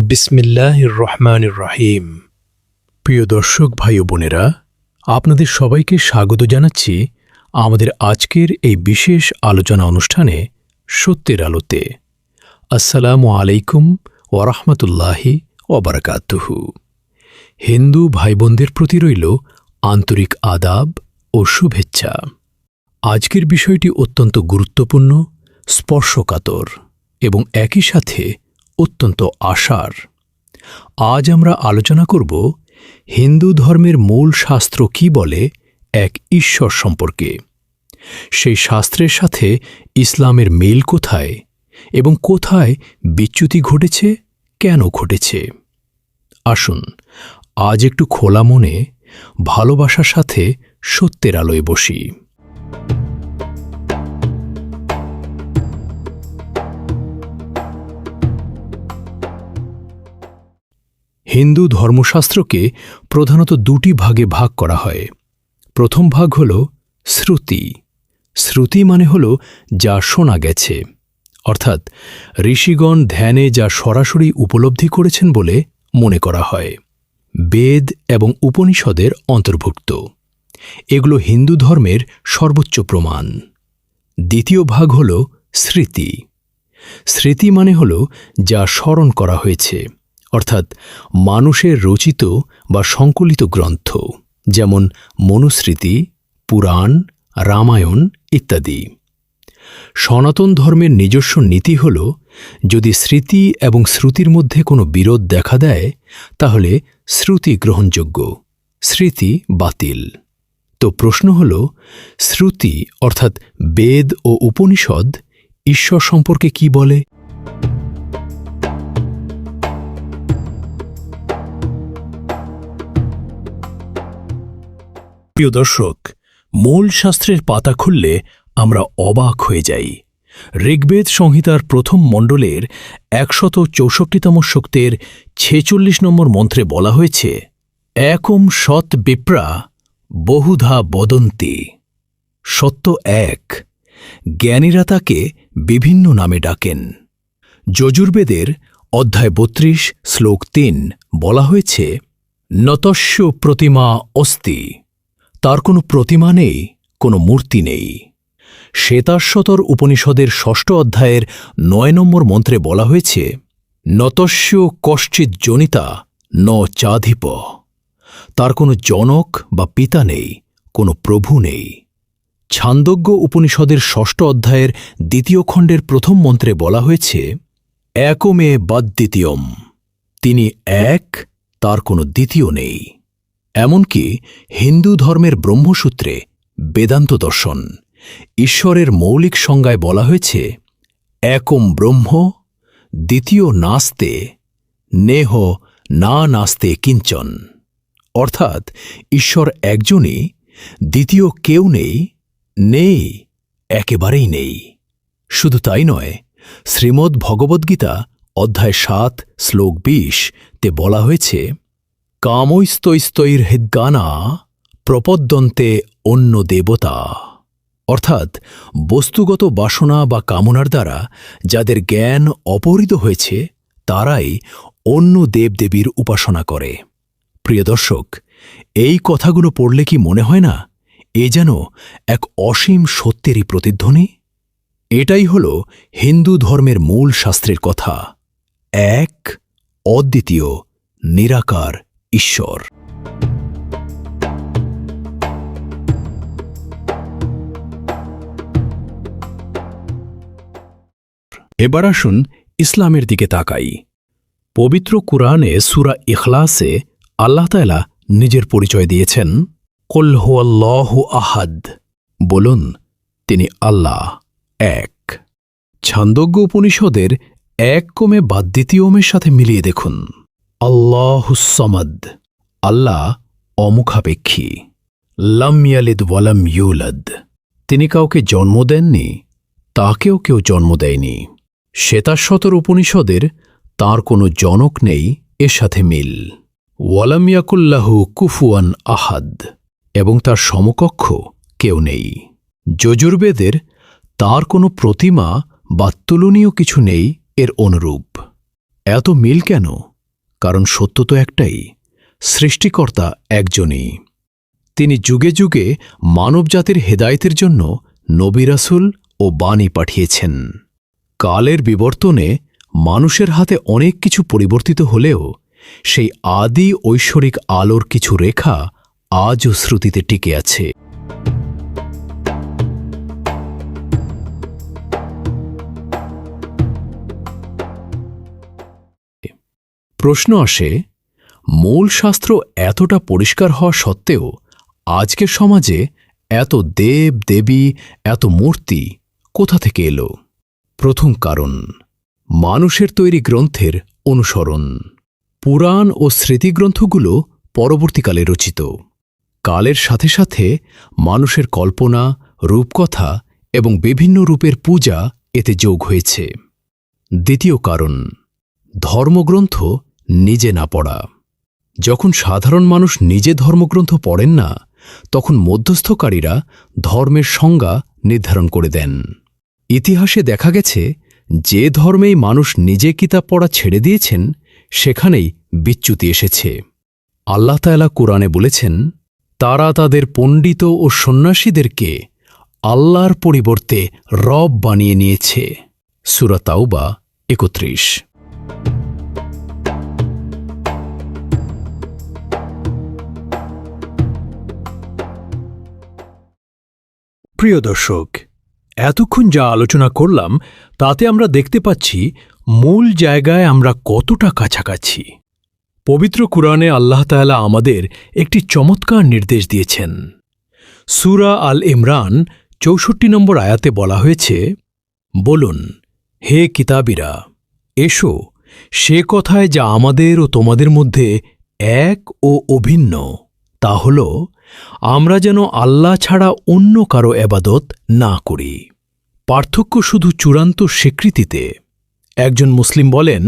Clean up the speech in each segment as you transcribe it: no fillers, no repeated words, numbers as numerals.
বিসমিল্লাহির রহমানির রহিম। প্রিয় দর্শক ভাই ও বোনেরা, আপনাদের সবাইকে স্বাগত জানাচ্ছি আমাদের আজকের এই বিশেষ আলোচনা অনুষ্ঠানে সত্যের আলোতে। আসসালামু আলাইকুম ওয়া রাহমাতুল্লাহি ওয়া বারাকাতুহু। হিন্দু ভাই বোনদের প্রতি রইল আন্তরিক আদাব ও শুভেচ্ছা। আজকের বিষয়টি অত্যন্ত গুরুত্বপূর্ণ, স্পর্শকাতর এবং একই সাথে অত্যন্ত আশার। আজ আমরা আলোচনা করব হিন্দু ধর্মের মূল শাস্ত্র কি বলে এক ঈশ্বর সম্পর্কে। সেই শাস্ত্রের সাথে ইসলামের মিল কোথায় এবং কোথায় বিচ্যুতি ঘটেছে, কেন ঘটেছে। আসুন আজ একটু খোলা মনে ভালোবাসার সাথে সত্যের আলোয় বসি। হিন্দু ধর্মশাস্ত্রকে প্রধানত দুটি ভাগে ভাগ করা হয়। প্রথম ভাগ হল শ্রুতি। শ্রুতি মানে হল যা শোনা গেছে, অর্থাৎ ঋষিগণ ধ্যানে যা সরাসরি উপলব্ধি করেছেন বলে মনে করা হয়। বেদ এবং উপনিষদের অন্তর্ভুক্ত। এগুলো হিন্দু ধর্মের সর্বোচ্চ প্রমাণ। দ্বিতীয় ভাগ হল স্মৃতি। স্মৃতি মানে হল যা স্মরণ করা হয়েছে, অর্থাৎ মানুষের রচিত বা সংকলিত গ্রন্থ, যেমন মনুস্মৃতি, পুরাণ, রামায়ণ ইত্যাদি। সনাতন ধর্মের নিজস্ব নীতি হল, যদি স্মৃতি এবং শ্রুতির মধ্যে কোনো বিরোধ দেখা দেয় তাহলে শ্রুতি গ্রহণযোগ্য, স্মৃতি বাতিল। তো প্রশ্ন হল, শ্রুতি অর্থাৎ বেদ ও উপনিষদ ঈশ্বর সম্পর্কে কি বলে? প্রিয় দর্শক, মূল শাস্ত্রের পাতা খুললে আমরা অবাক হয়ে যাই। ঋগ্বেদ সংহিতার প্রথম মণ্ডলের ১৬৪তম সূক্তের ৪৬ নম্বর মন্ত্রে বলা হয়েছে, একম সৎ বিপ্রা বহুধা বদন্তি। সত্য এক, জ্ঞানীরা তাকে বিভিন্ন নামে ডাকেন। যজুর্বেদের অধ্যায় ৩২ শ্লোক ৩ বলা হয়েছে, নতস্য প্রতিমা অস্তি। তার কোনো প্রতিমা নেই, কোনো মূর্তি নেই। শ্বেতাশ্বতর উপনিষদের ৬ষ্ঠ অধ্যায়ের ৯ নম্বর মন্ত্রে বলা হয়েছে, নতস্য কশ্চিৎ জনিতা ন চাধিপ। তার কোনো জনক বা পিতা নেই, কোনো প্রভু নেই। ছান্দোগ্য উপনিষদের ৬ষ্ঠ অধ্যায়ের ২য় খণ্ডের প্রথম মন্ত্রে বলা হয়েছে, একমে বাদ্বিতীয়ম। তিনি এক, তার কোনো দ্বিতীয় নেই। এমনকি হিন্দু ধর্মের ব্রহ্মসূত্রে বেদান্ত দর্শন ঈশ্বরের মৌলিক সংজ্ঞায় বলা হয়েছে, একম ব্রহ্ম দ্বিতীয় নাস্তে নেহ না নাস্তে কিঞ্চন। অর্থাৎ ঈশ্বর একজনই, দ্বিতীয় কেউ নেই, নেই, একেবারেই নেই। শুধু তাই নয়, শ্রীমদ্ ভগবদ্গীতা অধ্যায় ৭ শ্লোক ২০ তে বলা হয়েছে, কামৈস্তৈস্তৈর্হৃদ্গানা প্রপদ্যন্তে অন্য দেবতা। অর্থাৎ বস্তুগত বাসনা বা কামনার দ্বারা যাদের জ্ঞান অপহৃত হয়েছে তারাই অন্য দেবদেবীর উপাসনা করে। প্রিয় দর্শক, এই কথাগুলো পড়লে কি মনে হয় না এ যেন এক অসীম সত্যেরই প্রতিধ্বনি? এটাই হল হিন্দু ধর্মের মূল শাস্ত্রের কথা, এক অদ্বিতীয় নিরাকার ঈশ্বর। এবার আসুন ইসলামের দিকে তাকাই। পবিত্র কুরআনে সূরা ইখলাসে আল্লাহ তাআলা নিজের পরিচয় দিয়েছেন, কুল হুয়াল্লাহু আহাদ। বলুন, তিনি আল্লাহ এক। ছান্দোগ্য উপনিষদের এক কমে বাদ্বিতীয়মের সাথে মিলিয়ে দেখুন, আল্লাহুস সামাদ। আল্লাহ অমুখাপেক্ষী। লাম ইয়ালিদ ওয়ালাম ইউলাদ। তিনি কাউকে জন্ম দেননি, তাকেও কেউ জন্ম দেয়নি। শ্বেতাশ্বতর উপনিষদের তাঁর কোনো জনক নেই এর সাথে মিল। ওয়ালাম ইয়াকুল্লাহু কুফুয়ান আহাদ, এবং তার সমকক্ষ কেউ নেই। যজুর্বেদের তাঁর কোনো প্রতিমা বা তুলনীয় কিছু নেই এর অনুরূপ। এত মিল কেন? কারণ সত্য তো একটাই, সৃষ্টিকর্তা একজনই। তিনি যুগে যুগে মানবজাতির হেদায়েতের জন্য নবী রাসূল ও বাণী পাঠিয়েছেন। কালের বিবর্তনে মানুষের হাতে অনেক কিছু পরিবর্তিত হলেও সেই আদি ঐশ্বরিক আলোর কিছু রেখা আজও শ্রুতিতে টিকে আছে। প্রশ্ন আসে, মূল শাস্ত্র এতটা পরিষ্কার হওয়া সত্ত্বেও আজকের সমাজে এত দেব দেবী, এত মূর্তি কোথা থেকে এলো? প্রথম কারণ, মানুষের তৈরি গ্রন্থের অনুসরণ। পুরাণ ও স্মৃতিগ্রন্থগুলো পরবর্তীকালে রচিত। কালের সাথে সাথে মানুষের কল্পনা, রূপকথা এবং বিভিন্ন রূপের পূজা এতে যোগ হয়েছে। দ্বিতীয় কারণ, ধর্মগ্রন্থ নিজে না পড়া। যখন সাধারণ মানুষ নিজে ধর্মগ্রন্থ পড়েন না, তখন মধ্যস্থকারীরা ধর্মের সংজ্ঞা নির্ধারণ করে দেন। ইতিহাসে দেখা গেছে, যে ধর্মেই মানুষ নিজে কিতাব পড়া ছেড়ে দিয়েছেন, সেখানেই বিচ্যুতি এসেছে। আল্লাহ তাআলা কুরআনে বলেছেন, তারা তাদের পণ্ডিত ও সন্ন্যাসীদেরকে আল্লাহর পরিবর্তে রব বানিয়ে নিয়েছে। সূরা তাওবা ৩১। প্রিয় দর্শক, এতক্ষণ যা আলোচনা করলাম তাতে আমরা দেখতে পাচ্ছি মূল জায়গায় আমরা কতটা কাছাকাছি। পবিত্র কুরআনে আল্লাহ তাআলা আমাদের একটি চমৎকার নির্দেশ দিয়েছেন। সূরা আল ইমরান ৬৪ নম্বর আয়াতে বলা হয়েছে, বলুন, হে কিতাবীরা, এসো সে কথায় যা আমাদের ও তোমাদের মধ্যে এক ও অভিন্ন, তা হল আমরা যেন আল্লাহ ছাড়া অন্য কারো ইবাদত না করি। পার্থক্য শুধু চূড়ান্ত স্বীকৃতিতে। একজন মুসলিম বলেন,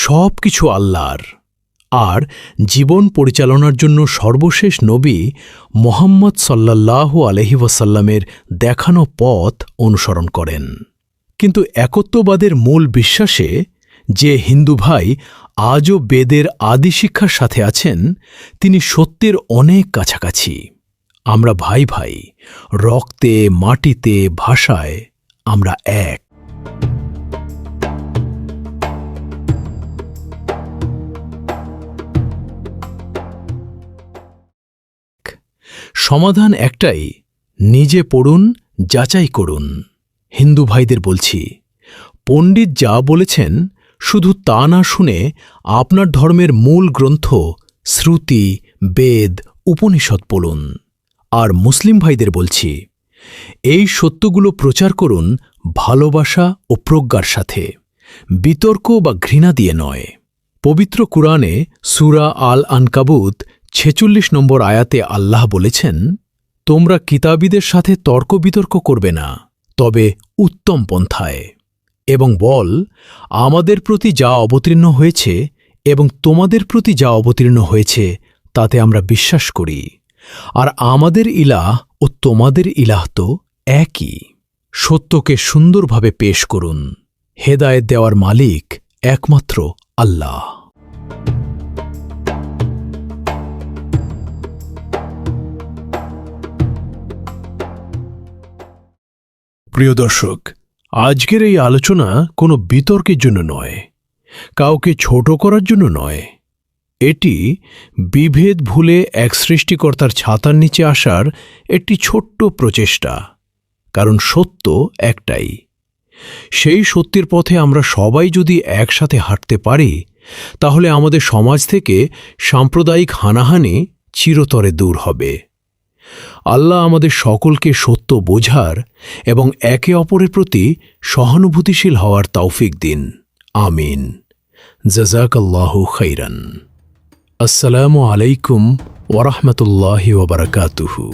সব কিছু আল্লাহর, আর জীবন পরিচালনার জন্য সর্বশেষ নবী মুহাম্মদ সাল্লাল্লাহু আলাইহি ওয়াসাল্লামের দেখানো পথ অনুসরণ করেন। কিন্তু একত্ববাদের মূল বিশ্বাসে যে হিন্দু ভাই আজও বেদের আদি শিক্ষার সাথে আছেন, তিনি সত্যের অনেক কাছাকাছি। আমরা ভাই ভাই, রক্তে, মাটিতে, ভাষায় আমরা এক। সমাধান একটাই, নিজে পড়ুন, যাচাই করুন। হিন্দু ভাইদের বলছি, পণ্ডিত যা বলেছেন শুধু তা না শুনে আপনার ধর্মের মূল গ্রন্থ শ্রুতি, বেদ, উপনিষদ পড়ুন। আর মুসলিম ভাইদের বলছি, এই সত্যগুলো প্রচার করুন ভালোবাসা ও প্রজ্ঞার সাথে, বিতর্ক বা ঘৃণা দিয়ে নয়। পবিত্র কুরআনে সূরা আল আনকাবুত ৪৬ নম্বর আয়াতে আল্লাহ বলেছেন, তোমরা কিতাবীদের সাথে তর্ক বিতর্ক করবে না, তবে উত্তম পন্থায়, এবং বল, আমাদের প্রতি যা অবতীর্ণ হয়েছে এবং তোমাদের প্রতি যা অবতীর্ণ হয়েছে তাতে আমরা বিশ্বাস করি, আর আমাদের ইলাহ ও তোমাদের ইলাহ তো একই। সত্যকে সুন্দরভাবে পেশ করুন। হেদায়েত দেওয়ার মালিক একমাত্র আল্লাহ। প্রিয় দর্শক, আজকের এই আলোচনা কোনো বিতর্কের জন্য নয়, কাউকে ছোট করার জন্য নয়। এটি বিভেদ ভুলে এক সৃষ্টিকর্তার ছাতার নিচে আসার একটি ছোট্ট প্রচেষ্টা। কারণ সত্য একটাই। সেই সত্যের পথে আমরা সবাই যদি একসাথে হাঁটতে পারি, তাহলে আমাদের সমাজ থেকে সাম্প্রদায়িক হানাহানি চিরতরে দূর হবে। আল্লাহ আমাদের সকলকে সত্য বোঝার এবং একে অপরের প্রতি সহানুভূতিশীল হওয়ার তৌফিক দিন। আমিন। জাযাকাল্লাহু খাইরান। আসসালামু আলাইকুম ওয়া রাহমাতুল্লাহি ওয়া বারাকাতুহু।